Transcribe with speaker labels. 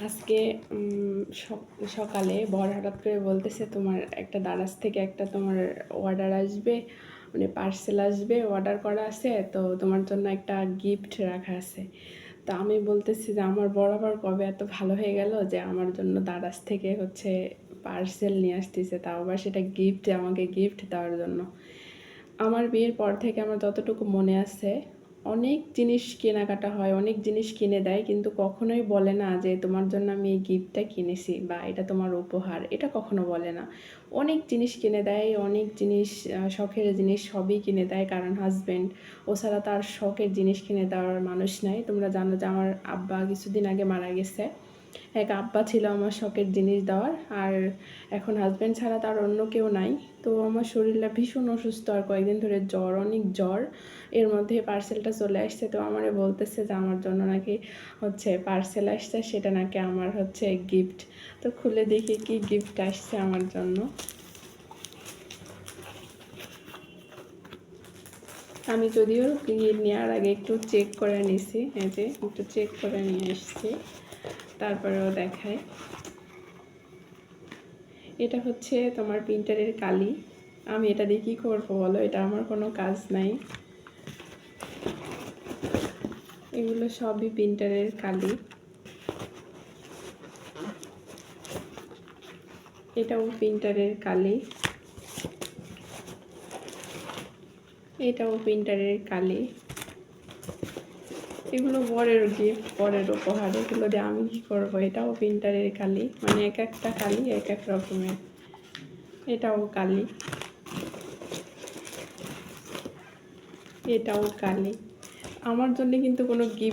Speaker 1: আজকে সকালে বর হঠাৎ করে বলতেছে তোমার একটা দারাজ থেকে একটা তোমার অর্ডার আসবে, মানে পার্সেল আসবে, অর্ডার করা আছে, তো তোমার জন্য একটা গিফট রাখা আছে। তো আমি বলতেছি যে আমার বর আবার কবে এত ভালো হয়ে গেল যে আমার জন্য দারাজ থেকে পার্সেল নিয়ে আসতেছে, তাও আবার সেটা গিফট, আমাকে গিফট দেওয়ার জন্য। আমার বিয়ের পর থেকে আমার যতটুকু মনে আছে, অনেক জিনিস কেনাকাটা হয়, অনেক জিনিস কিনে দেয়, কিন্তু কখনোই বলে না যে তোমার জন্য আমি এই গিফটটা কিনেছি বা এটা তোমার উপহার, এটা কখনো বলে না। অনেক জিনিস কিনে দেয়, অনেক জিনিস, শখের জিনিস সবই কিনে দেয়, কারণ হাজব্যান্ড, ও ছাড়া তার শখের জিনিস কিনে দেওয়ার মানুষ নাই। তোমরা জানো যে আমার আব্বা কিছুদিন আগে মারা গেছে। এক আব্বা ছিল আমার শখের জিনিস দেওয়ার, আর এখন হাজব্যান্ড ছাড়া তার অন্য কেউ নাই। তো আমার শরীরটা ভীষণ অসুস্থ, আর কয়েকদিন ধরে জ্বর, অনেক জ্বর। এর মধ্যে পার্সেলটা চলে আসছে, তো আমারে বলতেছে যে আমার জন্য নাকি পার্সেল আসছে, সেটা নাকি আমার গিফট। তো খুলে দেখি কি গিফট আসছে আমার জন্য। আমি যদিও নেওয়ার আগে একটু চেক করে নিছি, এই যে একটু চেক করে নিয়ে এসেছি, তারপরেও দেখায়। এটা তোমার প্রিন্টারের কালি। আমি এটা দিয়ে কী করবো বলো, এটা আমার কোনো কাজ নাই। এগুলো সবই প্রিন্টারের কালি। এটাও প্রিন্টারের কালি, এটাও প্রিন্টারের কালি। এগুলো বরের গিফট, বরের উপহার, এগুলো দিয়ে আমি কী করবো? এটাও প্রিন্টারের কালি, মানে এক একটা কালি এক এক রকমের। এটাও কালি, এটাও কালি। আমার জন্য কিন্তু কোনো গিফট